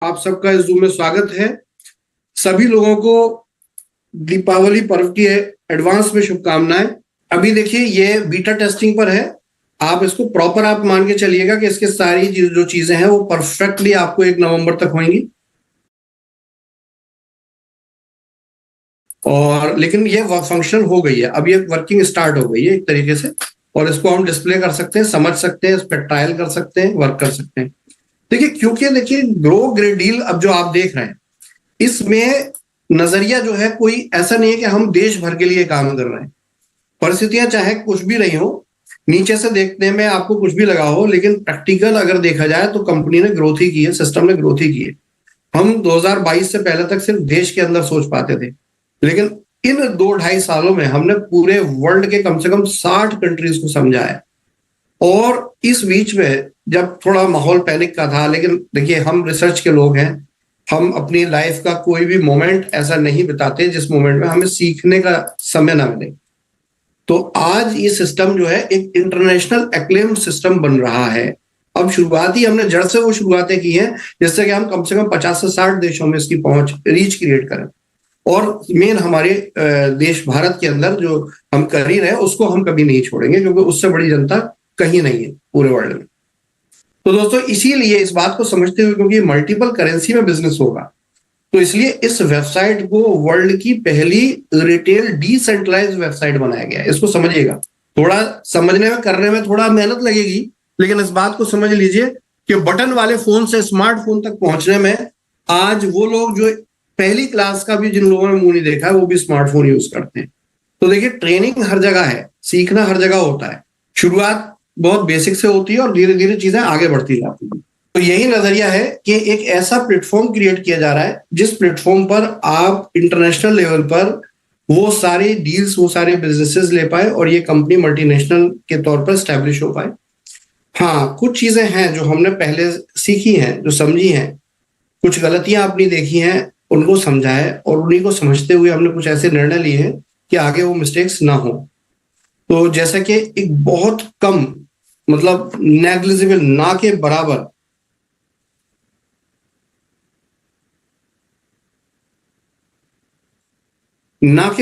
आप सबका इस जूम में स्वागत है। सभी लोगों को दीपावली पर्व की एडवांस में शुभकामनाएं। अभी देखिए ये बीटा टेस्टिंग पर है। आप इसको प्रॉपर आप मान के चलिएगा कि इसके सारी जो चीजें हैं वो परफेक्टली आपको 1 नवंबर तक होंगी। और लेकिन ये फंक्शनल हो गई है, अब ये वर्किंग स्टार्ट हो गई है एक तरीके से, और इसको हम डिस्प्ले कर सकते हैं, समझ सकते हैं, इस पर ट्रायल कर सकते हैं, वर्क कर सकते हैं। देखिए क्योंकि देखिए ग्रो ग्रेट डील अब जो आप देख रहे हैं इसमें नजरिया जो है कोई ऐसा नहीं है कि हम देश भर के लिए काम कर रहे हैं। परिस्थितियां चाहे कुछ भी रही हो, नीचे से देखने में आपको कुछ भी लगा हो, लेकिन प्रैक्टिकल अगर देखा जाए तो कंपनी ने ग्रोथ ही की है, सिस्टम ने ग्रोथ ही की है। हम 2022 से पहले तक सिर्फ देश के अंदर सोच पाते थे, लेकिन इन 2-2.5 सालों में हमने पूरे वर्ल्ड के कम से कम 60 कंट्रीज को समझा है। और इस बीच में जब थोड़ा माहौल पैनिक का था, लेकिन देखिए हम रिसर्च के लोग हैं, हम अपनी लाइफ का कोई भी मोमेंट ऐसा नहीं बिताते जिस मोमेंट में हमें सीखने का समय ना मिले। तो आज ये सिस्टम जो है एक इंटरनेशनल एक्लेम्ड सिस्टम बन रहा है। अब शुरुआत ही हमने जड़ से वो शुरुआतें की हैं जिससे कि हम कम से कम 50 से 60 देशों में इसकी पहुंच रीच क्रिएट करें। और मेन हमारे देश भारत के अंदर जो हम कर ही रहे हैं उसको हम कभी नहीं छोड़ेंगे, क्योंकि उससे बड़ी जनता कहीं नहीं है पूरे वर्ल्ड में। तो दोस्तों इसीलिए इस बात को समझते हुए, क्योंकि मल्टीपल करेंसी में बिजनेस होगा, तो इसलिए इस वेबसाइट को वर्ल्ड की पहली रिटेल डिसेंट्रलाइज्ड वेबसाइट बनाया गया है। इसको समझिएगा, थोड़ा समझने में करने में थोड़ा मेहनत लगेगी, लेकिन इस बात को समझ लीजिए कि बटन वाले फोन से स्मार्टफोन तक पहुंचने में आज वो लोग जो पहली क्लास का भी जिन लोगों ने मुंह नहीं देखा है वो भी स्मार्टफोन यूज करते हैं। तो देखिए ट्रेनिंग हर जगह है, सीखना हर जगह होता है, शुरुआत बहुत बेसिक से होती है और धीरे धीरे चीजें आगे बढ़ती जाती है। तो यही नजरिया है कि एक ऐसा प्लेटफॉर्म क्रिएट किया जा रहा है जिस प्लेटफॉर्म पर आप इंटरनेशनल लेवल पर वो सारे डील्स, वो सारे बिजनेसेस ले पाए और ये कंपनी मल्टीनेशनल के तौर पर स्टैब्लिश हो पाए। हाँ, कुछ चीजें हैं जो हमने पहले सीखी हैं, जो समझी हैं, कुछ गलतियां आपने देखी हैं, उनको समझा है, और उन्हीं को समझते हुए हमने कुछ ऐसे निर्णय लिए हैं कि आगे वो मिस्टेक्स ना हो। तो जैसा कि एक बहुत कम, मतलब नेग्लिजिबल, ना के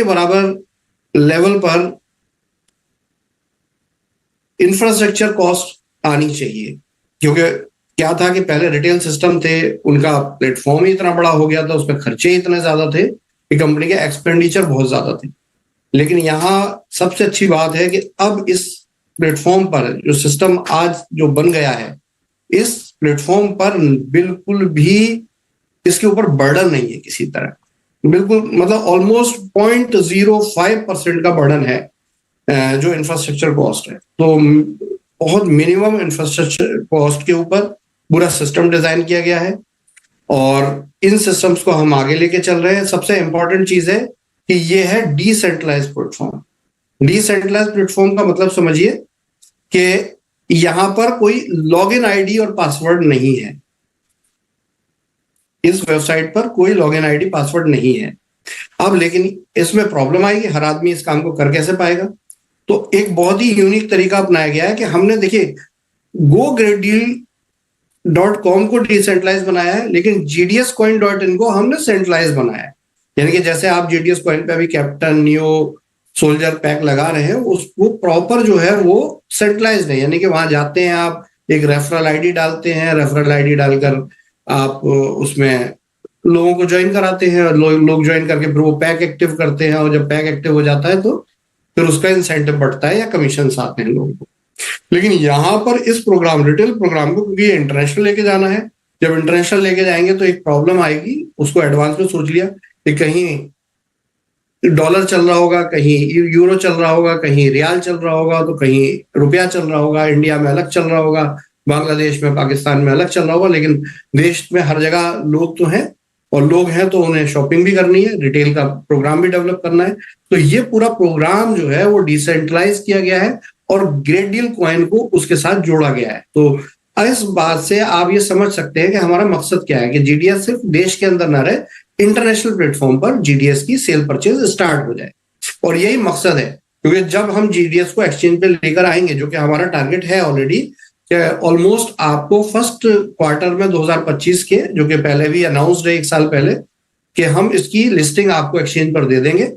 बराबर लेवल पर इंफ्रास्ट्रक्चर कॉस्ट आनी चाहिए। क्योंकि क्या था कि पहले रिटेल सिस्टम थे, उनका प्लेटफॉर्म ही इतना बड़ा हो गया था, उसमें खर्चे इतने ज्यादा थे कि कंपनी के एक्सपेंडिचर बहुत ज्यादा थे। लेकिन यहाँ सबसे अच्छी बात है कि अब इस प्लेटफॉर्म पर जो सिस्टम आज जो बन गया है, इस प्लेटफॉर्म पर बिल्कुल भी इसके ऊपर बर्डन नहीं है किसी तरह, बिल्कुल, मतलब ऑलमोस्ट 0.05% का बर्डन है जो इंफ्रास्ट्रक्चर कॉस्ट है। तो बहुत मिनिमम इंफ्रास्ट्रक्चर कॉस्ट के ऊपर पूरा सिस्टम डिजाइन किया गया है और इन सिस्टम्स को हम आगे लेके चल रहे हैं। सबसे इंपॉर्टेंट चीज है कि ये है डिसेंट्रलाइज्ड प्लेटफॉर्म। डिसेंट्रलाइज्ड प्लेटफॉर्म का मतलब समझिए कि यहां पर कोई लॉगिन आईडी और पासवर्ड नहीं है। इस वेबसाइट पर कोई लॉगिन आईडी पासवर्ड नहीं है। अब लेकिन इसमें प्रॉब्लम आएगी, हर आदमी इस काम को कर कैसे पाएगा? तो एक बहुत ही यूनिक तरीका अपनाया गया है कि हमने देखिए GoGreatDeal.com को डिसेंट्रलाइज बनाया है, लेकिन GDScoin.in को हमने सेंट्रलाइज बनाया है। यानी कि जैसे आप GDS कॉइन पे अभी कैप्टन, नियो, सोल्जर पैक लगा रहे हैं, उसको प्रॉपर जो है वो सेंट्रलाइज नहीं, यानी कि वहां जाते हैं आप एक रेफरल आईडी डालते हैं, रेफरल आईडी डालकर आप उसमें लोगों को ज्वाइन कराते हैं, लोग ज्वाइन करके फिर वो पैक एक्टिव करते हैं, और जब पैक एक्टिव हो जाता है तो फिर उसका इंसेंटिव बढ़ता है या कमीशन आते हैं लोगों को। लेकिन यहाँ पर इस प्रोग्राम, रिटेल प्रोग्राम को, क्योंकि ये इंटरनेशनल लेके जाना है, जब इंटरनेशनल लेके जाएंगे तो एक प्रॉब्लम आएगी, उसको एडवांस में सोच लिया कि कहीं डॉलर चल रहा होगा, कहीं यूरो चल रहा होगा, कहीं रियाल चल रहा होगा, तो कहीं रुपया चल रहा होगा, इंडिया में अलग चल रहा होगा, बांग्लादेश में, पाकिस्तान में अलग चल रहा होगा। लेकिन देश में हर जगह लोग तो हैं, और लोग हैं तो उन्हें शॉपिंग भी करनी है, रिटेल का प्रोग्राम भी डेवलप करना है। तो ये पूरा प्रोग्राम जो है वो डिसेंट्रलाइज किया गया है और ग्रेट डील कॉइन को उसके साथ जोड़ा गया है। तो इस बात से आप ये समझ सकते हैं कि हमारा मकसद क्या है कि GDS सिर्फ देश के अंदर ना रहे, इंटरनेशनल प्लेटफॉर्म पर GDS की सेल परचेज स्टार्ट हो जाए। और यही मकसद है, क्योंकि जब हम GDS को एक्सचेंज पे लेकर आएंगे, जो कि हमारा टारगेट है ऑलरेडी, ऑलमोस्ट आपको फर्स्ट क्वार्टर में 2025 के, जो कि पहले भी अनाउंस्ड है 1 साल पहले, कि हम इसकी लिस्टिंग आपको एक्सचेंज पर दे देंगे।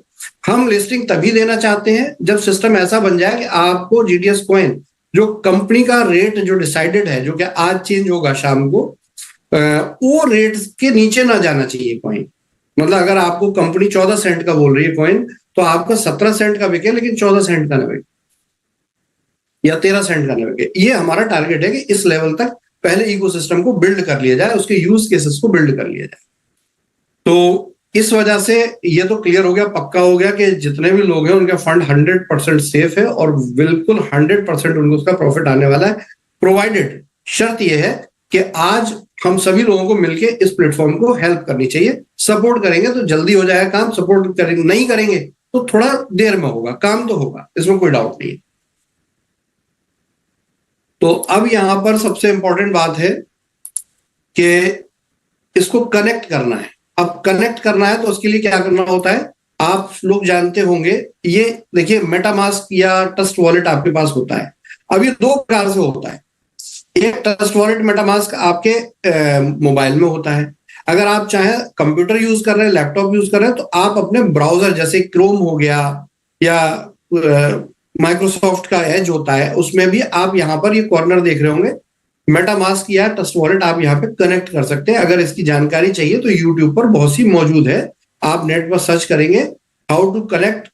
हम लिस्टिंग तभी देना चाहते हैं जब सिस्टम ऐसा बन जाए कि आपको जीडीएस कॉइन, जो कंपनी का रेट जो डिसाइडेड है, जो कि आज चेंज होगा शाम को, वो रेट के नीचे ना जाना चाहिए कॉइन। मतलब अगर आपको कंपनी 14 सेंट का बोल रही है कॉइन, तो आपका 17 सेंट का बिके लेकिन 14 सेंट का ना बिके, या 13 सेंट का ना बिके। ये हमारा टारगेट है कि इस लेवल तक पहले इकोसिस्टम को बिल्ड कर लिया जाए, उसके यूज केसेस को बिल्ड कर लिया जाए। तो इस वजह से ये तो क्लियर हो गया, पक्का हो गया कि जितने भी लोग हैं उनका फंड 100% सेफ है और बिल्कुल 100% उनको उसका प्रॉफिट आने वाला है, प्रोवाइडेड, शर्त यह है कि आज हम सभी लोगों को मिलके इस प्लेटफॉर्म को हेल्प करनी चाहिए। सपोर्ट करेंगे तो जल्दी हो जाएगा काम, सपोर्ट करेंगे नहीं करेंगे तो थोड़ा देर में होगा, काम तो होगा, इसमें कोई डाउट नहीं है। तो अब यहां पर सबसे इंपॉर्टेंट बात है कि इसको कनेक्ट करना है। अब कनेक्ट करना है तो उसके लिए क्या करना होता है, आप लोग जानते होंगे, ये देखिए मेटामास्क या ट्रस्ट वॉलेट आपके पास होता है। अब ये दो प्रकार से होता है। एक ट्रस्ट वॉलेट मेटामास्क आपके मोबाइल में होता है। अगर आप चाहे कंप्यूटर यूज कर रहे हैं, लैपटॉप यूज कर रहे हैं, तो आप अपने ब्राउजर जैसे क्रोम हो गया या माइक्रोसॉफ्ट का एज होता है, उसमें भी आप यहाँ पर ये कॉर्नर देख रहे होंगे, मेटामास्क या ट्रस्ट वॉलेट आप यहाँ पे कनेक्ट कर सकते हैं। अगर इसकी जानकारी चाहिए तो यूट्यूब पर बहुत सी मौजूद है, आप नेट पर सर्च करेंगे how to connect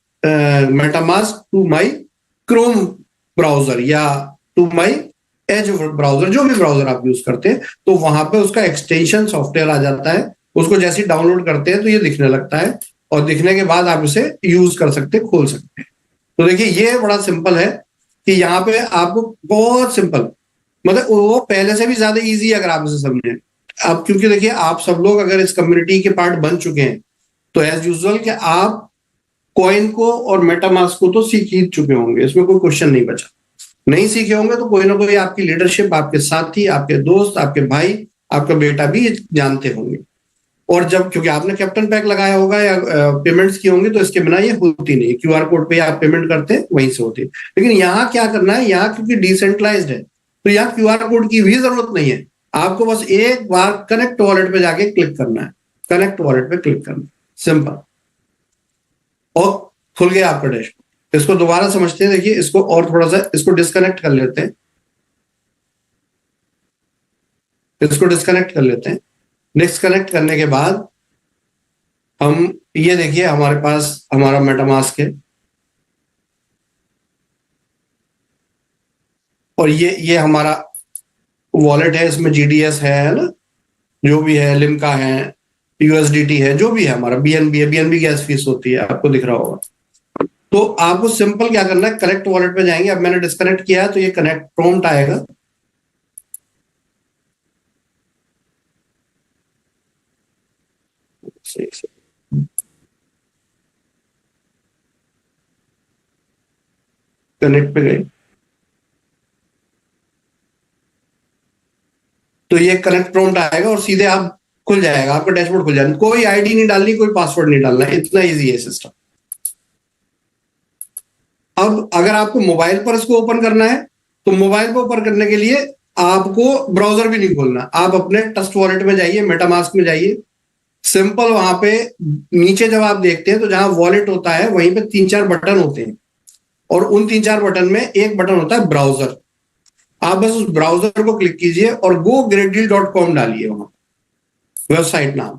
MetaMask to my Chrome browser या टू माई एज ब्राउजर, जो भी ब्राउजर आप यूज करते हैं, तो वहां पे उसका एक्सटेंशन सॉफ्टवेयर आ जाता है। उसको जैसे ही डाउनलोड करते हैं तो ये दिखने लगता है, और दिखने के बाद आप इसे यूज कर सकते हैं, खोल सकते हैं। तो देखिए ये बड़ा सिंपल है कि यहाँ पे आपको बहुत सिंपल, मतलब वो पहले से भी ज्यादा इजी है अगर आप इसे समझें। अब क्योंकि देखिए आप सब लोग अगर इस कम्युनिटी के पार्ट बन चुके हैं, तो एज यूजुअल कि आप कॉइन को और मेटामास्क को तो सीख ही चुके होंगे, इसमें कोई क्वेश्चन नहीं बचा। नहीं सीखे होंगे तो कोई ना कोई आपकी लीडरशिप, आपके साथी, आपके दोस्त, आपके भाई, आपका बेटा भी जानते होंगे। और जब क्योंकि आपने कैप्टन पैक लगाया होगा या पेमेंट्स की होंगी, तो इसके बिना ये होती नहीं। क्यूआर कोड पे आप पेमेंट करते हैं, वहीं से होती है। लेकिन यहाँ क्या करना है, यहाँ क्योंकि डिसेंट्रलाइज्ड है, तो यहाँ क्यूआर कोड की भी जरूरत नहीं है। आपको बस एक बार कनेक्ट वॉलेट पे जाके क्लिक करना है, कनेक्ट वॉलेट पे क्लिक करना है, सिंपल, और खुल गया आपका डैशबोर्ड। इसको दोबारा समझते हैं, देखिए इसको और थोड़ा सा इसको डिस्कनेक्ट कर लेते हैं, इसको डिस्कनेक्ट कर लेते हैं। डिस्कनेक्ट करने के बाद हम ये देखिए हमारे पास हमारा मेटामास्क है, और ये हमारा वॉलेट है, इसमें जीडीएस है ना, जो भी है, लिम्का है, यूएसडीटी है, जो भी है, हमारा बीएनबी है, बीएनबी गैस फीस होती है, आपको दिख रहा होगा। तो आपको सिंपल क्या करना है, कनेक्ट वॉलेट पे जाएंगे। अब मैंने डिस्कनेक्ट किया है तो ये कनेक्ट प्रॉम्प्ट आएगा, कनेक्ट पे गए तो ये कनेक्ट प्रॉम्प्ट आएगा और सीधे आप खुल जाएगा, आपका डैशबोर्ड खुल जाएगा। कोई आईडी नहीं डालनी, कोई पासवर्ड नहीं डालना, इतना इजी है सिस्टम। अब अगर आपको मोबाइल पर इसको ओपन करना है, तो मोबाइल पर ओपन करने के लिए आपको ब्राउजर भी नहीं खोलना, आप अपने ट्रस्ट वॉलेट में जाइए, मेटामास्क में जाइए, सिंपल वहां पे नीचे जब आप देखते हैं तो जहां वॉलेट होता है वहीं पे 3-4 बटन होते हैं, और उन 3-4 बटन में एक बटन होता है ब्राउजर। आप बस उस ब्राउजर को क्लिक कीजिए और gogredeal.com डालिए, वहां वेबसाइट नाम,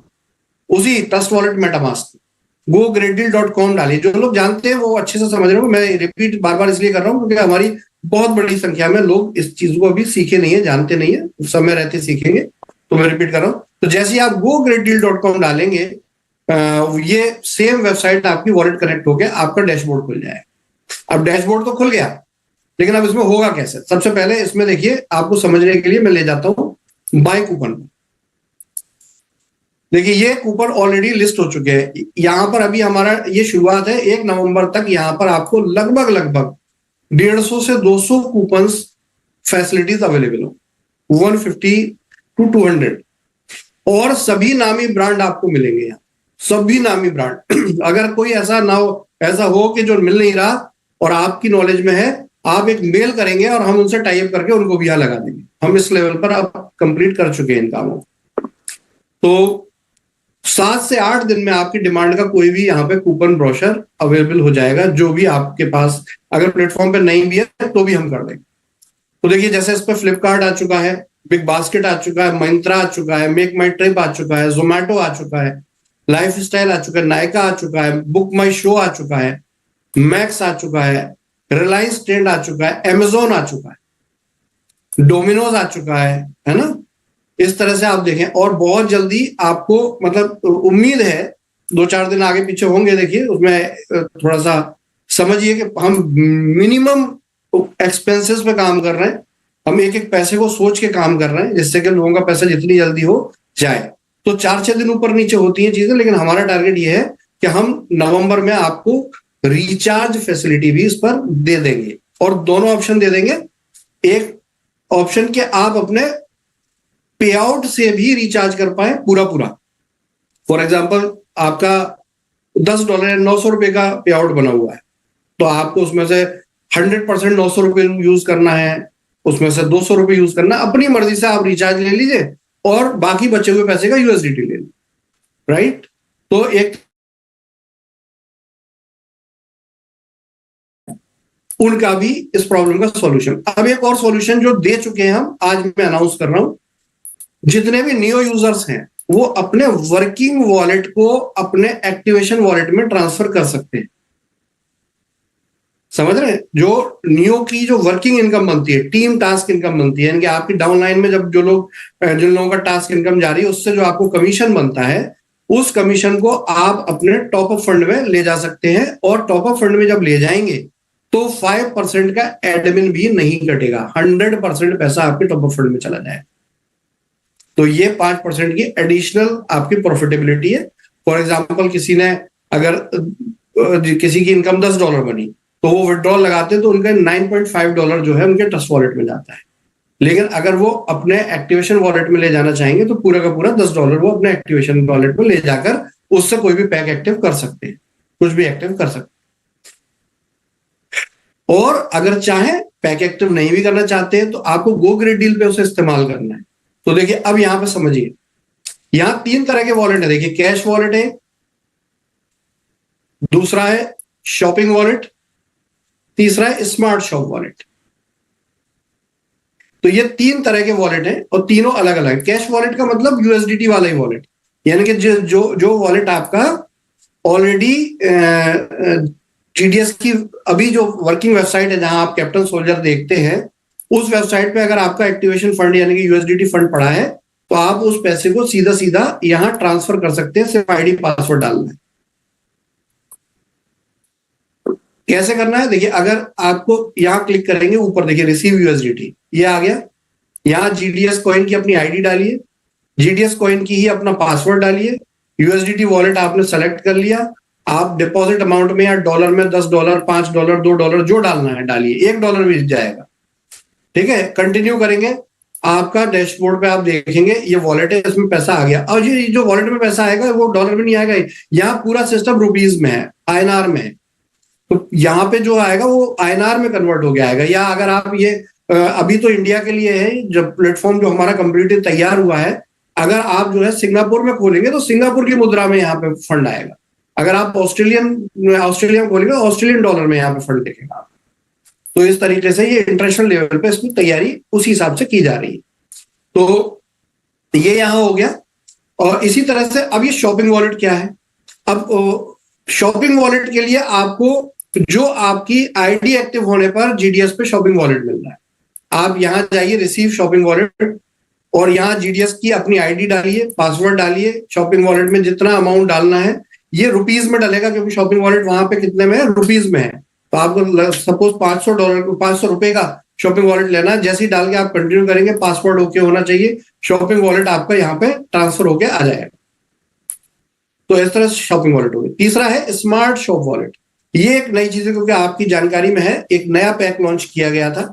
उसी ट्रस्ट वॉलेट मेटामास्क gogredeal.com डालिए। जो लोग जानते हैं वो अच्छे से समझ रहे हो, मैं रिपीट बार बार इसलिए कर रहा हूँ क्योंकि हमारी बहुत बड़ी संख्या में लोग इस चीज को अभी सीखे नहीं है, जानते नहीं है, समय रहते सीखेंगे, तो मैं रिपीट कर रहा हूँ। तो जैसे ही आप gogredeal.com डालेंगे, ये सेम वेबसाइट आपकी वॉलेट कनेक्ट होकर आपका डैशबोर्ड खुल जाएगा। अब डैशबोर्ड तो खुल गया, लेकिन अब इसमें होगा कैसे? सबसे पहले इसमें देखिए, आपको समझने के लिए मैं ले जाता हूं बाय कूपन। देखिए ये कूपन ऑलरेडी लिस्ट हो चुके हैं यहां पर, अभी हमारा ये शुरुआत है। 1 नवंबर तक यहां पर आपको लगभग 150 से 200 कूपन फैसिलिटीज अवेलेबल हो, 150 to 200, और सभी नामी ब्रांड आपको मिलेंगे यहाँ, सभी नामी ब्रांड। अगर कोई ऐसा ना हो, ऐसा हो कि जो मिल नहीं रहा और आपकी नॉलेज में है, आप एक मेल करेंगे और हम उनसे टाई अप करके उनको भी यहाँ लगा देंगे। हम इस लेवल पर अब कंप्लीट कर चुके हैं इन कामों को। तो 7 से 8 दिन में आपकी डिमांड का कोई भी यहाँ पे कूपन ब्रोशर अवेलेबल हो जाएगा, जो भी आपके पास अगर प्लेटफॉर्म पे नहीं भी है तो भी हम कर देंगे। तो देखिए जैसे इस पर फ्लिपकार्ट आ चुका है, बिग बास्केट आ चुका है, महिंद्रा आ चुका है, मेक माई ट्रिप आ चुका है, जोमेटो आ चुका है, लाइफ स्टाइल आ चुका है, नायका आ चुका है, बुक माई शो आ चुका है, मैक्स आ चुका है, रिलायंस ट्रेंड आ चुका है, अमेजोन आ चुका है, डोमिनोज आ चुका है ना। इस तरह से आप देखें, और बहुत जल्दी आपको मतलब उम्मीद है 2-4 दिन आगे पीछे होंगे। देखिए उसमें थोड़ा सा समझिए कि हम मिनिमम एक्सपेंसेस पे काम कर रहे हैं, हम एक एक पैसे को सोच के काम कर रहे हैं, जिससे कि लोगों का पैसा जितनी जल्दी हो जाए। तो 4-6 दिन ऊपर नीचे होती हैं चीजें, लेकिन हमारा टारगेट ये है कि हम नवंबर में आपको रिचार्ज फैसिलिटी भी इस पर दे देंगे, और दोनों ऑप्शन दे देंगे। एक ऑप्शन के आप अपने पे आउट से भी रिचार्ज कर पाए पूरा पूरा। फॉर एग्जाम्पल आपका $10 या ₹900 का पे आउट बना हुआ है, तो आपको उसमें से 100% ₹900 यूज करना है, उसमें से ₹200 यूज करना, अपनी मर्जी से आप रिचार्ज ले लीजिए और बाकी बचे हुए पैसे का यूएसडीटी ले लीजिए, राइट। तो एक उनका भी इस प्रॉब्लम का सॉल्यूशन। अब एक और सॉल्यूशन जो दे चुके हैं हम, आज मैं अनाउंस कर रहा हूं, जितने भी नियो यूजर्स हैं वो अपने वर्किंग वॉलेट को अपने एक्टिवेशन वॉलेट में ट्रांसफर कर सकते हैं। समझ रहे हैं? जो नियो की जो वर्किंग इनकम बनती है, टीम टास्क इनकम बनती है, यानी कि आपकी डाउनलाइन में जब जिन लोगों का टास्क इनकम जा रही है, उससे जो आपको कमीशन बनता है, उस कमीशन को आप अपने टॉप अप फंड में ले जा सकते हैं। और टॉप अप फंड में जब ले जाएंगे तो 5% का एडमिन भी नहीं कटेगा, 100% पैसा आपके टॉप अप फंड में चला जाएगा। तो ये 5% की एडिशनल आपकी प्रॉफिटेबिलिटी है। फॉर एग्जाम्पल किसी ने अगर किसी की इनकम $10 बनी, तो वो विड्रॉल लगाते हैं तो उनका $9.5 जो है उनके ट्रस्ट वॉलेट में जाता है। लेकिन अगर वो अपने एक्टिवेशन वॉलेट में ले जाना चाहेंगे तो पूरा का पूरा $10 वो अपने एक्टिवेशन वॉलेट में ले जाकर उससे कोई भी पैक एक्टिव कर सकते हैं, कुछ भी एक्टिव कर सकते हैं। और अगर चाहे पैक एक्टिव नहीं भी करना चाहते हैं तो आपको गो ग्रेट डील पे उसे इस्तेमाल करना है। तो देखिए अब यहां पे समझिए, यहां 3 तरह के वॉलेट है। देखिए कैश वॉलेट है, दूसरा है शॉपिंग वॉलेट, तीसरा है स्मार्ट शॉप वॉलेट। तो ये 3 तरह के वॉलेट हैं और तीनों अलग अलग। कैश वॉलेट का मतलब यूएसडीटी वाला ही वॉलेट, यानी कि जो वॉलेट आपका ऑलरेडी जीडीएस की अभी जो वर्किंग वेबसाइट है जहां आप कैप्टन सोल्जर देखते हैं, उस वेबसाइट पे अगर आपका एक्टिवेशन फंड यानी कि यूएसडीटी फंड पड़ा है तो आप उस पैसे को सीधा सीधा यहां ट्रांसफर कर सकते हैं, सिर्फ आईडी पासवर्ड डालना है। कैसे करना है? देखिए अगर आपको यहां क्लिक करेंगे, ऊपर देखिए रिसीव यूएसडीटी, ये आ गया। यहां जीडीएस कॉइन की अपनी आईडी डालिए, जीडीएस कॉइन की ही अपना पासवर्ड डालिए, यूएसडीटी वॉलेट आपने सेलेक्ट कर लिया। आप डिपॉजिट अमाउंट में या डॉलर में $10, $5, $2 जो डालना है डालिए, $1 भी जाएगा, ठीक है। कंटिन्यू करेंगे, आपका डैशबोर्ड पे आप देखेंगे ये वॉलेट है, इसमें पैसा आ गया। और ये जो वॉलेट में पैसा आएगा वो डॉलर में नहीं आएगा, यहाँ पूरा सिस्टम रुपीज में है, आईएनआर में है। तो यहाँ पे जो आएगा वो आईएनआर में कन्वर्ट हो गया आएगा। या अगर आप ये अभी तो इंडिया के लिए है, जब प्लेटफॉर्म जो हमारा कंप्लीटली तैयार हुआ है, अगर आप जो है सिंगापुर में खोलेंगे तो सिंगापुर की मुद्रा में यहाँ पे फंड आएगा। अगर आप ऑस्ट्रेलिया में खोलेंगे ऑस्ट्रेलियन डॉलर में यहाँ पे फंड देखेगा। तो इस तरीके से ये इंटरनेशनल लेवल पे इसकी तैयारी उसी हिसाब से की जा रही है। तो ये यहां हो गया। और इसी तरह से अब ये शॉपिंग वॉलेट क्या है? अब शॉपिंग वॉलेट के लिए आपको जो आपकी आईडी एक्टिव होने पर जीडीएस पे शॉपिंग वॉलेट मिल रहा है, आप यहां जाइए रिसीव शॉपिंग वॉलेट और यहां जीडीएस की अपनी आईडी डालिए, पासवर्ड डालिए। शॉपिंग वॉलेट में जितना अमाउंट डालना है ये रुपीज में डलेगा, क्योंकि शॉपिंग वॉलेट वहां पे कितने में है? रुपीज में है। तो आपको सपोज $500 का शॉपिंग वॉलेट लेना है, जैसे ही डाल के आप कंटिन्यू करेंगे, पासवर्ड ओके होना चाहिए, शॉपिंग वॉलेट आपका यहाँ पे ट्रांसफर होके आ जाएगा। तो इस तरह से शॉपिंग वॉलेट हो गई। तीसरा है स्मार्ट शॉप वॉलेट। ये एक नई चीज है, क्योंकि आपकी जानकारी में है, एक नया पैक लॉन्च किया गया था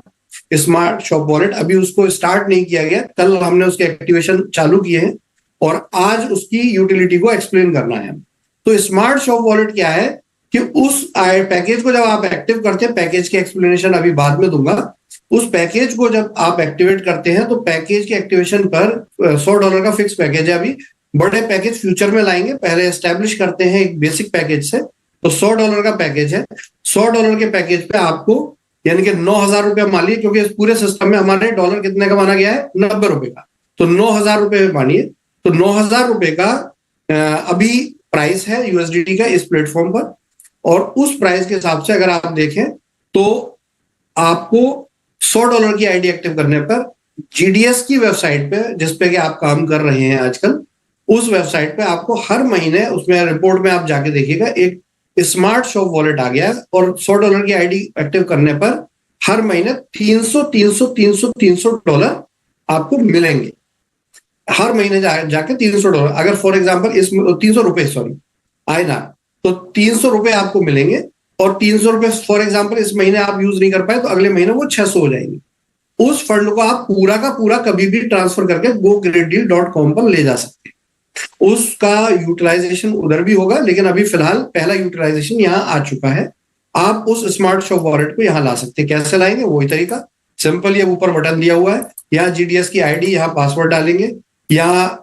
स्मार्ट शॉप वॉलेट। अभी उसको स्टार्ट नहीं किया गया, कल हमने उसके एक्टिवेशन चालू किए हैं और आज उसकी यूटिलिटी को एक्सप्लेन करना है। तो स्मार्ट शॉप वॉलेट क्या है कि उस पैकेज को जब आप एक्टिव करते हैं, पैकेज की एक्सप्लेनेशन अभी बाद में दूंगा, उस पैकेज को जब आप एक्टिवेट करते हैं तो पैकेज के एक्टिवेशन पर $100 का फिक्स पैकेज है। अभी बड़े पैकेज फ्यूचर में लाएंगे, पहले एस्टेब्लिश करते हैं एक बेसिक पैकेज से। तो $100 का पैकेज है। $100 के पैकेज पे आपको यानी कि 9,000 रुपया मान लीजिए, क्योंकि इस पूरे सिस्टम में हमारे डॉलर कितने का माना गया है, 90 रुपए का। तो 9,000 रुपए मानिए, तो 9,000 रुपए का अभी प्राइस है यूएसडीटी का इस प्लेटफॉर्म पर। और उस प्राइस के हिसाब से अगर आप देखें तो आपको $100 की आईडी एक्टिव करने पर जीडीएस की वेबसाइट पे, जिसपे कि आप काम कर रहे हैं आजकल, उस वेबसाइट पे आपको हर महीने, उसमें रिपोर्ट में आप जाके देखिएगा, एक स्मार्ट शॉप वॉलेट आ गया है। और $100 की आईडी एक्टिव करने पर हर महीने $300 आपको मिलेंगे। हर महीने जाके $300, अगर फॉर एग्जाम्पल इस ₹300 सॉरी आए ना, तो ₹300 आपको मिलेंगे। और ₹300 फॉर एग्जाम्पल इस महीने आप यूज नहीं कर पाए तो अगले महीने वो 600 हो जाएंगे। उस फंड को आप पूरा का पूरा कभी भी ट्रांसफर करके gogreatdeal.com पर ले जा सकते हैं। उसका यूटिलाइजेशन उधर भी होगा, लेकिन अभी फिलहाल पहला यूटिलाइजेशन यहाँ आ चुका है। आप उस स्मार्ट शॉप वॉलेट को यहाँ ला सकते हैं। कैसे लाएंगे, वही तरीका सिंपल, ये ऊपर बटन दिया हुआ है, यहाँ जीडीएस की आईडी, यहाँ पासवर्ड डालेंगे, यहाँ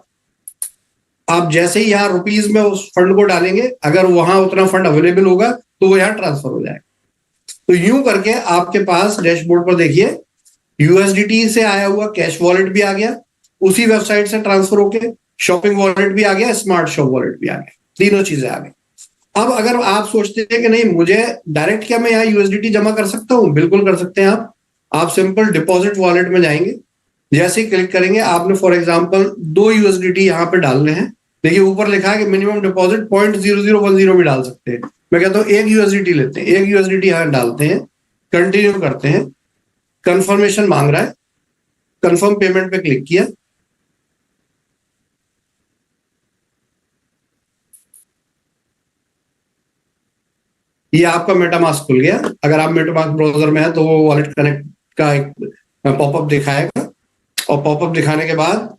आप जैसे ही यहाँ रुपीज में उस फंड को डालेंगे, अगर वहां उतना फंड अवेलेबल होगा तो वो यहाँ ट्रांसफर हो जाएगा। तो यूं करके आपके पास डैशबोर्ड पर देखिए यूएसडीटी से आया हुआ कैश वॉलेट भी आ गया, उसी वेबसाइट से ट्रांसफर होके शॉपिंग वॉलेट भी आ गया, स्मार्ट शॉप वॉलेट भी आ गया, तीनों चीजें आ गई। अब अगर आप सोचते हैं कि नहीं मुझे डायरेक्ट क्या मैं यहाँ यूएसडीटी जमा कर सकता हूँ, बिल्कुल कर सकते हैं आप सिंपल डिपॉजिट वॉलेट में जाएंगे, जैसे ही क्लिक करेंगे आपने फॉर एग्जांपल 2 यूएसडीटी यहाँ पे डालने हैं। देखिए ऊपर लिखा है कि मिनिमम डिपॉजिट 0.0010 भी डाल सकते हैं। मैं कहता हूँ 1 यूएसडीटी लेते हैं, 1 यूएसडीटी यहाँ डालते हैं, कंटिन्यू करते हैं, कंफर्मेशन मांग रहा है, कंफर्म पेमेंट पे क्लिक किया, ये आपका मेटामास्क खुल गया। अगर आप मेटामास्क ब्राउजर में है तो वो वॉलेट कनेक्ट का एक पॉपअप दिखाएगा, और पॉपअप दिखाने के बाद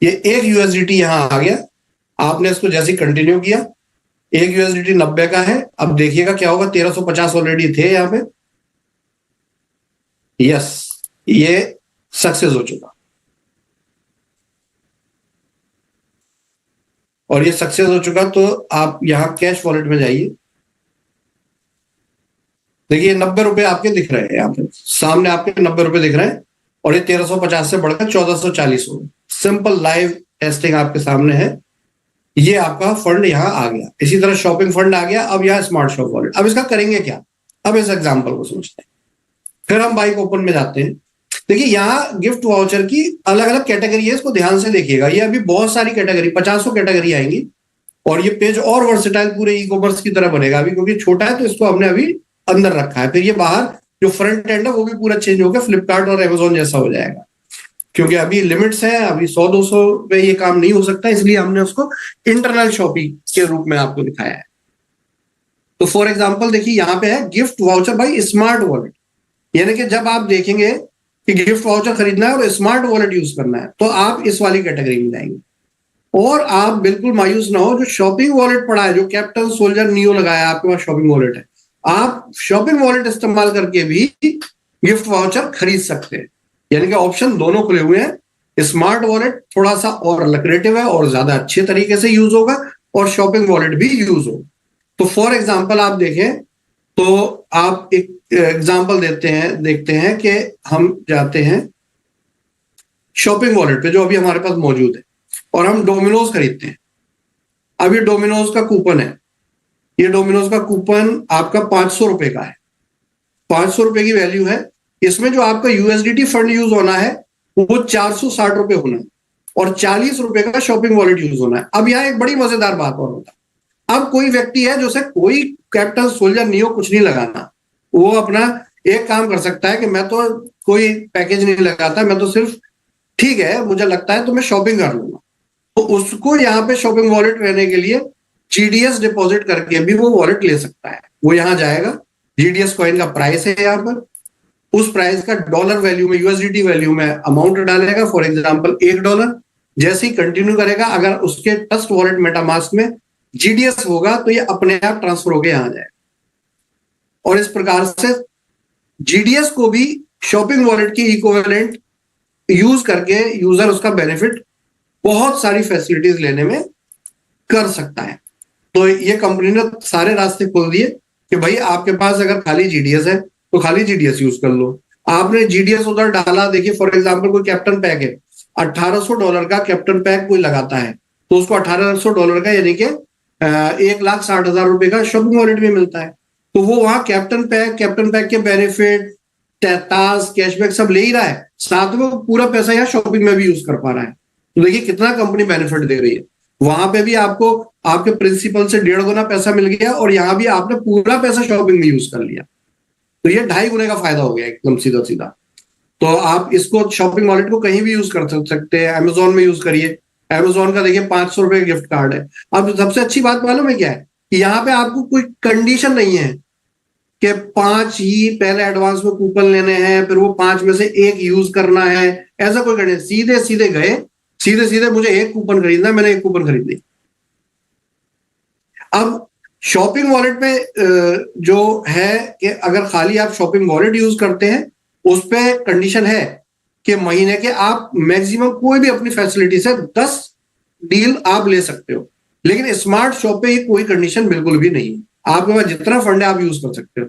ये 1 यूएसडीटी यहाँ आ गया। आपने इसको जैसे कंटिन्यू किया, 1 यूएसडीटी 90 का है। अब देखिएगा क्या होगा, 1350 ऑलरेडी थे यहाँ पे। यस, ये सक्सेस हो चुका, और ये सक्सेस हो चुका। तो आप यहाँ कैश वॉलेट में जाइए, देखिए 90 रुपए आपके दिख रहे हैं, यहाँ पे सामने आपके 90 रुपए दिख रहे हैं, और ये 1350 से बढ़कर 1440 हो गए। सिंपल लाइव टेस्टिंग आपके सामने है। ये आपका फंड यहाँ आ गया। इसी तरह शॉपिंग फंड आ गया। अब यहाँ स्मार्ट शॉप वॉलेट, अब इसका करेंगे क्या, अब इस एग्जाम्पल को समझते हैं। फिर हम बाइक ओपन में जाते हैं। देखिए यहाँ गिफ्ट वाउचर की अलग अलग कैटेगरी है, इसको ध्यान से देखिएगा। ये अभी बहुत सारी कैटेगरी, 50 कैटेगरी आएंगी, और ये पेज और वर्सेटाइल पूरे ई कॉमर्स की तरह बनेगा। अभी क्योंकि छोटा है तो इसको हमने अभी अंदर रखा है। फिर ये बाहर जो फ्रंट एंड है वो भी पूरा चेंज होकर फ्लिपकार्ट और अमेजोन जैसा हो जाएगा, क्योंकि अभी लिमिट्स है, अभी 100-200 पे ये काम नहीं हो सकता, इसलिए हमने उसको इंटरनल शॉपिंग के रूप में आपको दिखाया है। तो फॉर एग्जांपल देखिए यहाँ पे है gift voucher by smart wallet, यानी कि जब आप देखेंगे कि गिफ्ट वाउचर खरीदना है और स्मार्ट वॉलेट यूज करना है तो आप इस वाली कैटेगरी में जाएंगे। और आप बिल्कुल मायूस ना हो, जो शॉपिंग वॉलेट पड़ा है, जो कैप्टन सोल्जर नियो लगाया आपके पास शॉपिंग वॉलेट है, आप शॉपिंग वॉलेट इस्तेमाल करके भी गिफ्ट वाउचर खरीद सकते हैं। यानी कि ऑप्शन दोनों खुले हुए हैं। स्मार्ट वॉलेट थोड़ा सा और लक्रेटिव है और ज्यादा अच्छे तरीके से यूज होगा, और शॉपिंग वॉलेट भी यूज होगा। तो फॉर एग्जांपल आप देखें तो आप एक एग्जांपल देखते हैं कि हम जाते हैं शॉपिंग वॉलेट पे जो अभी हमारे पास मौजूद है, और हम डोमिनोज खरीदते हैं। अब ये डोमिनोज का कूपन है, ये डोमिनोज का कूपन आपका 500 रुपए का है, 500 रुपए की वैल्यू है। इसमें जो आपका यूएसडीटी फंड यूज होना है वो 460 रुपए होना है, और 40 रुपए का शॉपिंग वॉलेट यूज होना है। अब यहाँ एक बड़ी मजेदार बात और होता है, अब कोई व्यक्ति है जो से कोई कैप्टन सोल्जर नियो कुछ नहीं लगाना, वो अपना एक काम कर सकता है कि मैं तो कोई पैकेज नहीं लगाता, मैं तो सिर्फ ठीक है मुझे लगता है तो मैं शॉपिंग कर लूंगा। तो उसको यहाँ पे शॉपिंग वॉलेट रहने के लिए जीडीएस डिपॉजिट करके भी वो वॉलेट ले सकता है। वो यहाँ जाएगा, जीडीएस कॉइन का प्राइस है यहाँ पर, उस प्राइस का डॉलर वैल्यू में, यूएसडीटी वैल्यू में अमाउंट डालेगा, फॉर एग्जांपल $1। जैसे ही कंटिन्यू करेगा, अगर उसके ट्रस्ट वॉलेट मेटामास्क में GDS होगा तो ये अपने आप ट्रांसफर होके यहां जाए, और इस प्रकार से GDS को भी शॉपिंग वॉलेट की इक्विवेलेंट यूज करके यूजर उसका बेनिफिट बहुत सारी फैसिलिटीज लेने में कर सकता है। तो ये कंपनी ने सारे रास्ते खोल दिए कि भाई आपके पास अगर खाली GDS है तो खाली GDS यूज कर लो। आपने GDS उधर डाला, देखिए फॉर एग्जांपल कोई कैप्टन पैक है, $1800 का कैप्टन पैक कोई लगाता है, तो उसको $1800 का यानी कि 1,60,000 रुपए का शॉपिंग वॉलेट में मिलता है। तो वो वहां कैप्टन पैक के बेनिफिट, टास्क, कैशबैक सब ले ही रहा है, साथ में वो पूरा पैसा यहाँ शॉपिंग में भी यूज कर पा रहा है। तो देखिए कितना कंपनी बेनिफिट दे रही है। वहां पे भी आपको आपके प्रिंसिपल से 1.5 गुना पैसा मिल गया, और यहाँ भी आपने पूरा पैसा शॉपिंग में यूज कर लिया, तो ये 2.5 गुने का फायदा हो गया एकदम सीधा सीधा। तो आप इसको शॉपिंग वॉलेट को कहीं भी यूज कर सकते हैं। अमेजोन में यूज करिए, अमेजोन का देखिए 500 रुपए गिफ्ट कार्ड है। अब सबसे अच्छी बात मालूम है क्या है, कि यहाँ पे आपको कोई कंडीशन नहीं है कि 5 ही पहले एडवांस में कूपन लेने हैं, फिर वो 5 में से एक यूज करना है, ऐसा कोई कंडीशन। सीधे सीधे गए, सीधे सीधे मुझे एक कूपन खरीदना है, मैंने एक कूपन खरीद ली। अब शॉपिंग वॉलेट में जो है कि अगर खाली आप शॉपिंग वॉलेट यूज करते हैं, उस पर कंडीशन है कि महीने के आप मैक्सिमम कोई भी अपनी फैसिलिटी से 10 डील आप ले सकते हो। लेकिन स्मार्ट शॉप पे कोई कंडीशन बिल्कुल भी नहीं है, आपके पास जितना फंड है आप यूज कर सकते हो।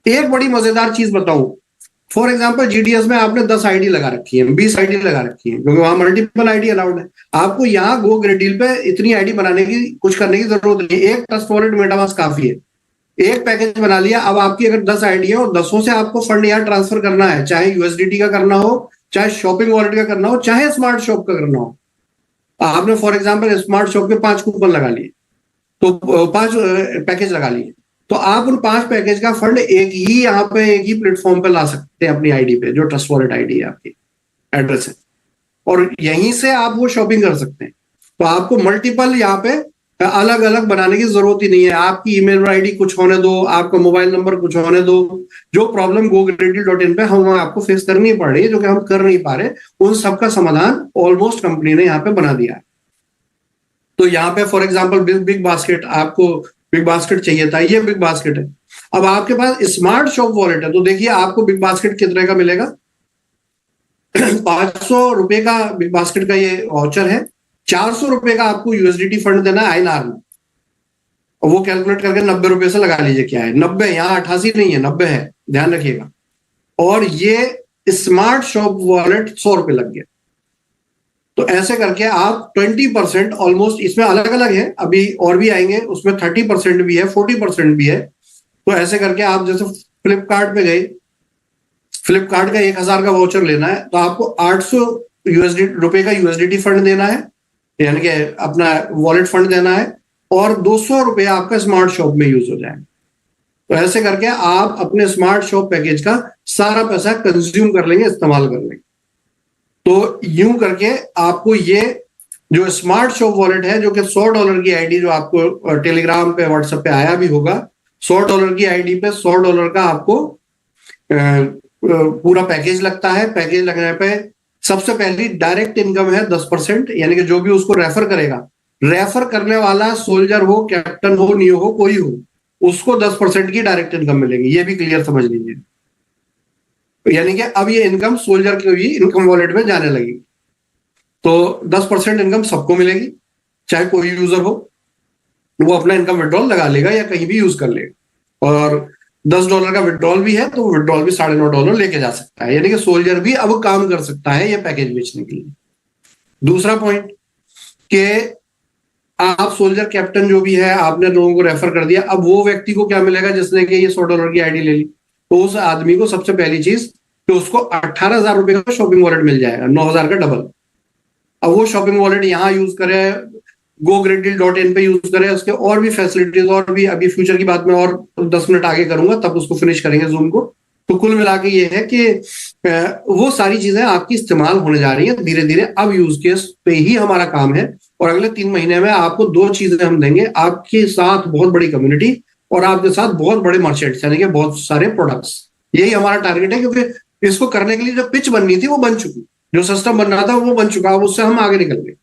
एक बड़ी मजेदार चीज बताऊं, फॉर एग्जाम्पल GDS में आपने 10 आईडी लगा रखी है, 20 आईडी लगा रखी है, क्योंकि वहां मल्टीपल आईडी अलाउड है। आपको यहाँ गो ग्रेट डील पे इतनी आईडी बनाने की कुछ करने की जरूरत नहीं है, एक ट्रस्ट वॉलेट मेटामास्क काफी है। एक पैकेज बना लिया, अब आपकी अगर 10 आईडी है और 10 से आपको फंड यहाँ ट्रांसफर करना है, चाहे USDT का करना हो, चाहे शॉपिंग वॉलेट का करना हो, चाहे स्मार्ट शॉप का करना हो। आपने फॉर एग्जाम्पल स्मार्ट शॉप के 5 कूपन लगा लिए, तो 5 पैकेज लगा लिए, तो आप उन 5 पैकेज का फंड एक ही यहाँ पे एक ही प्लेटफॉर्म पे ला सकते हैं, अपनी आईडी पे, जो ट्रस्ट वॉलेट आईडी है आपकी, एड्रेस है, और यहीं से आप वो शॉपिंग कर सकते हैं। तो आपको मल्टीपल यहाँ पे अलग अलग बनाने की जरूरत ही नहीं है। आपकी ईमेल आईडी कुछ होने दो, आपका मोबाइल नंबर कुछ होने दो, जो प्रॉब्लम GoGreatDeal.in पे हम आपको फेस करनी पड़ रही है, जो कि हम कर नहीं पा रहे, उन सबका समाधान ऑलमोस्ट कंपनी ने यहाँ पे बना दिया है। तो यहाँ पे फॉर एग्जाम्पल बिग बास्केट, आपको बिग बास्केट चाहिए था, ये बिग बास्केट है। अब आपके पास स्मार्ट शॉप वॉलेट है, तो देखिए आपको बिग बास्केट कितने का मिलेगा। 500 रुपए का बिग बास्केट का ये वाउचर है, 400 रुपए का आपको USDT फंड देना है INR में, और वो कैलकुलेट करके 90 रुपए से लगा लीजिए क्या है, 90, यहाँ 88 नहीं है, 90 है, ध्यान रखिएगा। और ये स्मार्ट शॉप वॉलेट 100 रुपए लग गया। तो ऐसे करके आप 20% ऑलमोस्ट, इसमें अलग अलग है, अभी और भी आएंगे, उसमें 30% भी है, 40% भी है। तो ऐसे करके आप जैसे फ्लिपकार्ट पे गए, फ्लिपकार्ट का 1000 का वाउचर लेना है, तो आपको 800 रुपए का USDT फंड देना है, यानी कि अपना वॉलेट फंड देना है, और 200 रुपए आपका स्मार्ट शॉप में यूज हो जाए। तो ऐसे करके आप अपने स्मार्ट शॉप पैकेज का सारा पैसा कंज्यूम कर लेंगे, इस्तेमाल कर लेंगे। तो यूं करके आपको ये जो स्मार्ट शॉप वॉलेट है, जो कि $100 की आईडी, जो आपको टेलीग्राम पे व्हाट्सएप पे आया भी होगा, $100 की आईडी पे $100 का आपको पूरा पैकेज लगता है। पैकेज लगने पे सबसे पहली डायरेक्ट इनकम है 10%, यानी कि जो भी उसको रेफर करेगा, रेफर करने वाला सोल्जर हो, कैप्टन हो, नियो हो, कोई हो, उसको 10% की डायरेक्ट इनकम मिलेगी। ये भी क्लियर समझ लीजिए। यानी कि अब ये इनकम सोल्जर की भी इनकम वॉलेट में जाने लगेगी। तो 10% इनकम सबको मिलेगी, चाहे कोई यूजर हो, वो अपना इनकम विड्रॉल लगा लेगा या कहीं भी यूज कर लेगा। और $10 का विड्रॉल भी है, तो विड्रॉल भी $9.5 लेके जा सकता है, यानी कि सोल्जर भी अब काम कर सकता है ये पैकेज बेचने के लिए। दूसरा पॉइंट कि आप सोल्जर कैप्टन जो भी है, आपने लोगों को रेफर कर दिया, अब वो व्यक्ति को क्या मिलेगा जिसने कि ये $100 की आईडी ले ली, तो उस आदमी को सबसे पहली चीज कि उसको 18,000 रुपए का शॉपिंग वॉलेट मिल जाएगा, 9,000 का डबल। अब वो शॉपिंग वॉलेट यहाँ यूज करे, GoGreatDeal.in पे यूज करे, उसके और भी फैसिलिटीज, और भी अभी फ्यूचर की बात में और 10 मिनट आगे करूंगा, तब उसको फिनिश करेंगे जूम को। तो कुल मिला के ये है कि वो सारी चीजें आपकी इस्तेमाल होने जा रही है धीरे धीरे। अब यूज केस पे ही हमारा काम है, और अगले 3 महीने में आपको 2 चीजें हम देंगे, आपके साथ बहुत बड़ी कम्युनिटी और आपके साथ बहुत बड़े मर्चेंट्स, यानी कि बहुत सारे प्रोडक्ट्स। यही हमारा टारगेट है, क्योंकि इसको करने के लिए जो पिच बननी थी वो बन चुकी, जो सिस्टम बन रहा था वो बन चुका, अब उससे हम आगे निकल गए।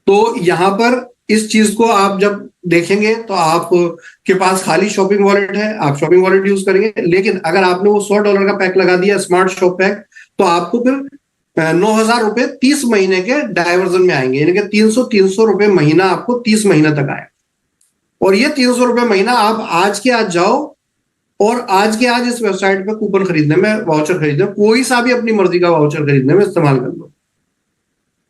तो यहाँ पर इस चीज को आप जब देखेंगे तो आप के पास खाली शॉपिंग वॉलेट है, आप शॉपिंग वॉलेट यूज करेंगे, लेकिन अगर आपने वो $100 का पैक लगा दिया स्मार्ट शॉप पैक, तो आपको फिर 9,000 रुपए 30 महीने के डायवर्जन में आएंगे, यानी कि 300 रुपए महीना आपको 30 महीना तक आए। और ये 300 रुपए महीना आप आज के आज जाओ और आज के आज इस वेबसाइट पे कूपन खरीदने में, वाउचर खरीदने, कोई सा भी अपनी मर्जी का वाउचर खरीदने में इस्तेमाल कर लो।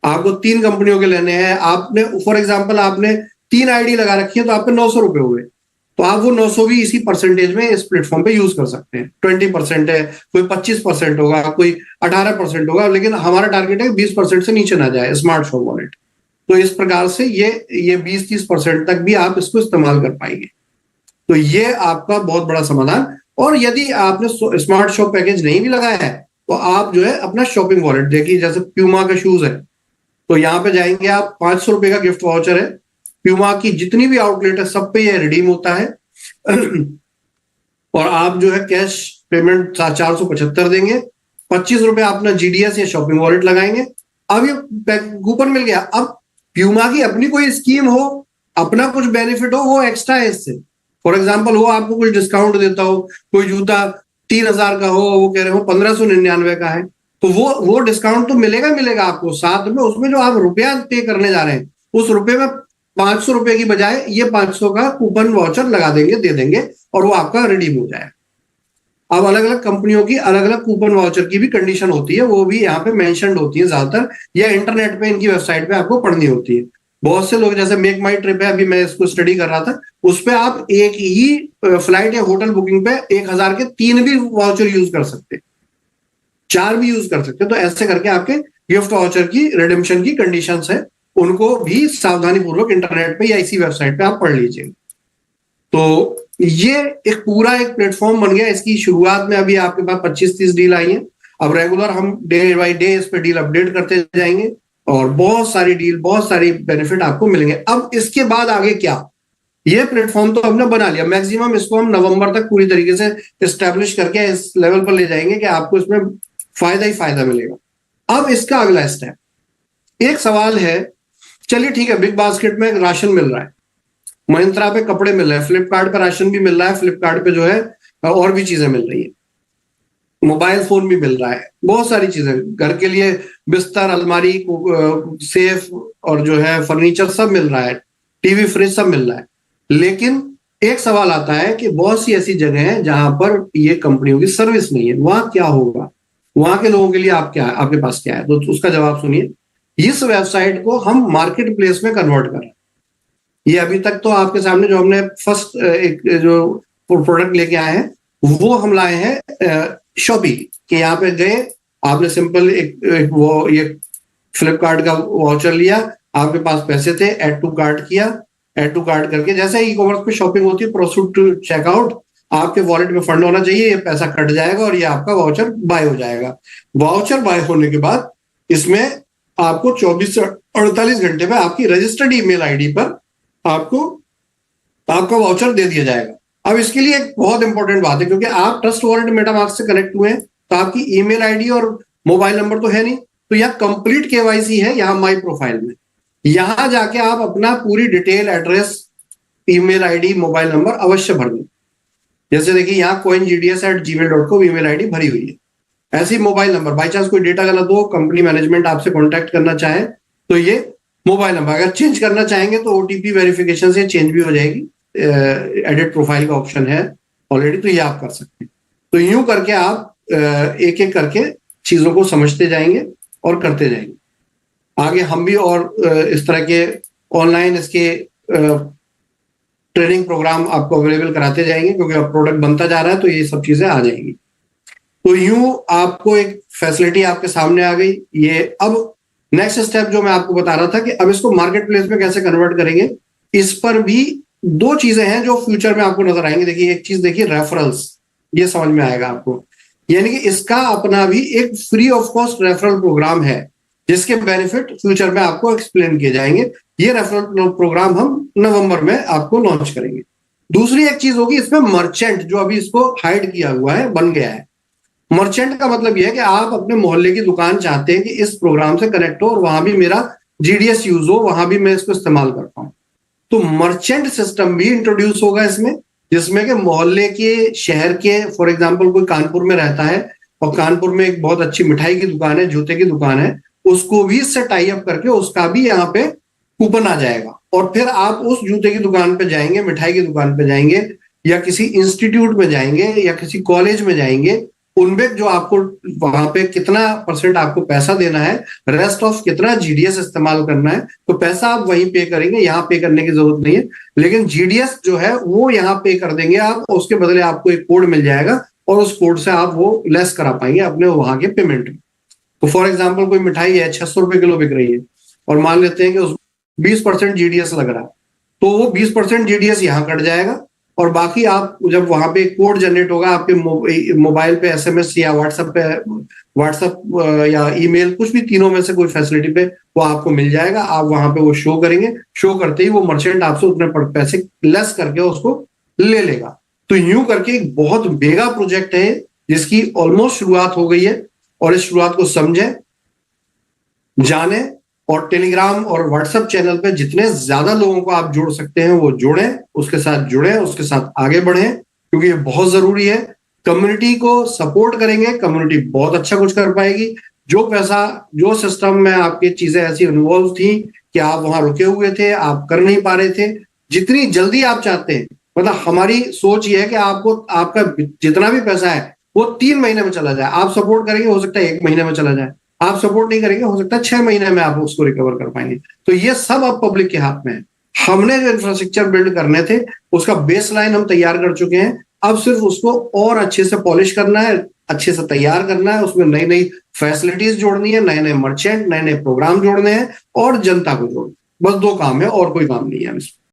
आपको 3 कंपनियों के लेने हैं, आपने फॉर एग्जांपल आपने 3 आईडी लगा रखी है, तो आप पे 900 रुपए हुए, तो आप वो 900 भी इसी परसेंटेज में इस प्लेटफॉर्म पे यूज कर सकते हैं। 20% है, कोई 25% होगा, कोई 18% होगा, लेकिन हमारा टारगेट है 20% से नीचे ना जाए स्मार्ट शॉप वॉलेट। तो इस प्रकार से ये 20-30% तक भी आप इसको इस्तेमाल कर पाएंगे। तो ये आपका बहुत बड़ा समाधान। और यदि आपने स्मार्ट शॉप पैकेज नहीं भी लगाया है, तो आप जो है अपना शॉपिंग वॉलेट देखिए, जैसे प्यूमा का शूज है, तो यहाँ पे जाएंगे आप, 500 रुपए का गिफ्ट वाउचर है, प्यूमा की जितनी भी आउटलेट है सब पे ये रिडीम होता है। और आप जो है कैश पेमेंट 475 देंगे, 25 रुपए अपना जीडीएस या शॉपिंग वॉलेट लगाएंगे, अब ये कूपन मिल गया। अब प्यूमा की अपनी कोई स्कीम हो, अपना कुछ बेनिफिट हो, वो एक्स्ट्रा है इससे। फॉर एग्जाम्पल वो आपको कुछ डिस्काउंट देता हो, कोई जूता 3,000 का हो, वो कह रहे हो 1599 का है, तो वो डिस्काउंट तो मिलेगा आपको साथ में। उसमें जो आप रुपया पे करने जा रहे हैं, उस रुपए में 500 रुपए की बजाय ये 500 का कूपन वाउचर लगा देंगे, दे देंगे, और वो आपका रिडीम हो जाए। अब अलग अलग कंपनियों की अलग अलग कूपन वाउचर की भी कंडीशन होती है, वो भी यहाँ पे मेंशन्ड होती है ज्यादातर, या इंटरनेट पे इनकी वेबसाइट पे आपको पढ़नी होती है। बहुत से लोग, जैसे मेक माई ट्रिप है, अभी मैं इसको स्टडी कर रहा था, उस पे आप एक ही फ्लाइट या होटल बुकिंग पे 1,000 के 3 भी वाउचर यूज कर सकते, 4 भी यूज कर सकते। तो ऐसे करके आपके गिफ्ट वाउचर की रिडेम्पशन की कंडीशंस है, उनको भी सावधानी पूर्वक इंटरनेट पे या इसी वेबसाइट पे आप पढ़ लीजिए। तो ये एक पूरा एक प्लेटफॉर्म बन गया। इसकी शुरुआत में अभी आपके पास 25-30 डील आई हैं, अब रेगुलर हम डे बाई डे इस पे डील अपडेट करते जाएंगे, और बहुत सारी डील, बहुत सारी बेनिफिट आपको मिलेंगे। अब इसके बाद आगे क्या, ये प्लेटफॉर्म तो हमने बना लिया, मैक्सिमम इसको हम नवंबर तक पूरी तरीके से एस्टेब्लिश करके इस लेवल पर ले जाएंगे कि आपको इसमें फायदा ही फायदा मिलेगा। अब इसका अगला स्टेप, एक सवाल है, चलिए ठीक है, बिग बास्केट में राशन मिल रहा है, महिंद्रा पे कपड़े मिल रहे हैं, फ्लिपकार्ट पे राशन भी मिल रहा है, फ्लिपकार्ट पे जो है और भी चीजें मिल रही है, मोबाइल फोन भी मिल रहा है, बहुत सारी चीजें घर के लिए, बिस्तर, अलमारी, सेफ और जो है फर्नीचर सब मिल रहा है, टीवी, फ्रिज सब मिल रहा है। लेकिन एक सवाल आता है कि बहुत सी ऐसी जगह हैं जहां पर ये कंपनियों की सर्विस नहीं है, वहां क्या होगा, वहां के लोगों के लिए आपके पास क्या है? तो उसका जवाब सुनिए। इस वेबसाइट को हम मार्केट प्लेस में कन्वर्ट कर रहे हैं। ये अभी तक तो आपके सामने जो हमने फर्स्ट एक जो प्रोडक्ट लेके आए हैं, वो हम लाए हैं शॉपी के। यहाँ पे गए, आपने सिंपल एक वो ये फ्लिपकार्ट का वाउचर लिया, आपके पास पैसे थे, ऐड टू कार्ट किया, ऐड टू कार्ट करके, जैसे ई कॉमर्स पे शॉपिंग होती है, प्रोसीड टू चेकआउट, आपके वॉलेट में फंड होना चाहिए, ये पैसा कट जाएगा और ये आपका वाउचर बाय हो जाएगा। वाउचर बाय होने के बाद इसमें आपको 24 से 48 घंटे में आपकी रजिस्टर्ड ईमेल आईडी पर आपको आपका वाउचर दे दिया जाएगा। अब इसके लिए एक बहुत इंपॉर्टेंट बात है, क्योंकि आप ट्रस्ट वॉलेट मेटामास्क से कनेक्ट हुए हैं, तो आपकी ईमेल आईडी और मोबाइल नंबर तो है नहीं, तो यह कंप्लीट केवाईसी है यहाँ माई प्रोफाइल में। यहां जाके आप अपना पूरी detail, address, email ID, mobile number अवश्य भर दें। जैसे देखिए यहाँ coingds@gmail.com ईमेल आईडी भरी हुई है। ऐसे ही मोबाइल नंबर, बाई चांस कोई डेटा गलत हो, कंपनी मैनेजमेंट आपसे कॉन्टैक्ट करना चाहे, तो ये मोबाइल नंबर, अगर चेंज करना चाहेंगे तो ओटीपी वेरिफिकेशन से चेंज भी हो जाएगी, एडिट प्रोफाइल का ऑप्शन है ऑलरेडी, तो ये आप कर सकते हैं। तो यूं करके आप एक एक करके चीजों को समझते जाएंगे और करते जाएंगे। आगे हम भी और इस तरह के ऑनलाइन इसके ट्रेनिंग प्रोग्राम आपको अवेलेबल कराते जाएंगे, क्योंकि अब प्रोडक्ट बनता जा रहा है, तो ये सब चीजें आ जाएंगी। तो यूं आपको एक फैसिलिटी आपके सामने आ गई। ये अब नेक्स्ट स्टेप जो मैं आपको बता रहा था कि अब इसको मार्केट प्लेस में कैसे कन्वर्ट करेंगे, इस पर भी 2 चीजें हैं जो फ्यूचर में आपको नजर आएंगे। देखिए, एक चीज देखिए रेफरल्स, ये समझ में आएगा आपको, यानी कि इसका अपना भी एक free of cost referral program है, जिसके बेनिफिट फ्यूचर में आपको एक्सप्लेन किए जाएंगे। ये रेफरल प्रोग्राम हम नवंबर में आपको लॉन्च करेंगे। दूसरी एक चीज होगी इसमें मर्चेंट, जो अभी इसको हाइड किया हुआ है, बन गया है। मर्चेंट का मतलब यह है कि आप अपने मोहल्ले की दुकान चाहते हैं कि इस प्रोग्राम से कनेक्ट हो और वहां भी मेरा जीडीएस यूज हो, वहां भी मैं इसको इस्तेमाल कर पाऊं, तो मर्चेंट सिस्टम भी इंट्रोड्यूस होगा इसमें, जिसमें कि मोहल्ले के, शहर के, फॉर एग्जांपल कोई कानपुर में रहता है और कानपुर में एक बहुत अच्छी मिठाई की दुकान है, जूते की दुकान है, उसको भी इससे टाई अप करके उसका भी यहाँ पे कूपन आ जाएगा। और फिर आप उस जूते की दुकान पे जाएंगे, मिठाई की दुकान पे जाएंगे, या किसी इंस्टीट्यूट में जाएंगे, या किसी कॉलेज में जाएंगे, उनमें जो आपको वहां पे कितना % आपको पैसा देना है, रेस्ट ऑफ कितना जीडीएस इस्तेमाल करना है, तो पैसा आप वहीं पे करेंगे, यहाँ पे करने की जरूरत नहीं है। लेकिन जीडीएस जो है वो यहाँ पे कर देंगे आप, उसके बदले आपको एक कोड मिल जाएगा और उस कोड से आप वो लेस करा पाएंगे अपने वहां के पेमेंट में। तो फॉर एग्जाम्पल कोई मिठाई है 600 रुपए किलो बिक रही है, और मान लेते हैं कि उस 20% जीडीएस लग रहा है, तो वो 20% जीडीएस यहाँ कट जाएगा, और बाकी आप जब वहां पे कोड जनरेट होगा आपके मोबाइल पे, एसएमएस या व्हाट्सएप या ईमेल, कुछ भी तीनों में से कोई फैसिलिटी पे वो आपको मिल जाएगा। आप वहां पे वो शो करेंगे, शो करते ही वो मर्चेंट आपसे उतने पैसे लेस करके उसको ले लेगा। तो यूं करके एक बहुत मेगा प्रोजेक्ट है जिसकी ऑलमोस्ट शुरुआत हो गई है, और इस शुरुआत को समझें, जाने, और टेलीग्राम और व्हाट्सएप चैनल पे जितने ज्यादा लोगों को आप जोड़ सकते हैं वो जोड़ें, उसके साथ जुड़ें, उसके साथ आगे बढ़ें, क्योंकि ये बहुत जरूरी है। कम्युनिटी को सपोर्ट करेंगे, कम्युनिटी बहुत अच्छा कुछ कर पाएगी। जो पैसा, जो सिस्टम में आपकी चीजें ऐसी इन्वॉल्व थी कि आप वहां रुके हुए थे, आप कर नहीं पा रहे थे, जितनी जल्दी आप चाहते हैं, मतलब हमारी सोच ये है कि आपको आपका जितना भी पैसा है वो 3 महीने में चला जाए। आप सपोर्ट करेंगे, हो सकता है 1 महीने में चला जाए। आप सपोर्ट नहीं करेंगे, हो सकता है 6 महीने में आप उसको रिकवर कर पाएंगे। तो ये सब अब पब्लिक के हाथ में है। हमने जो इंफ्रास्ट्रक्चर बिल्ड करने थे उसका बेस लाइन हम तैयार कर चुके हैं, अब सिर्फ उसको और अच्छे से पॉलिश करना है, अच्छे से तैयार करना है, उसमें नई नई फैसिलिटीज जोड़नी है, नए नए मर्चेंट, नए नए प्रोग्राम जोड़ने हैं और जनता को जोड़ना, बस 2 काम है और कोई काम नहीं है इसमें।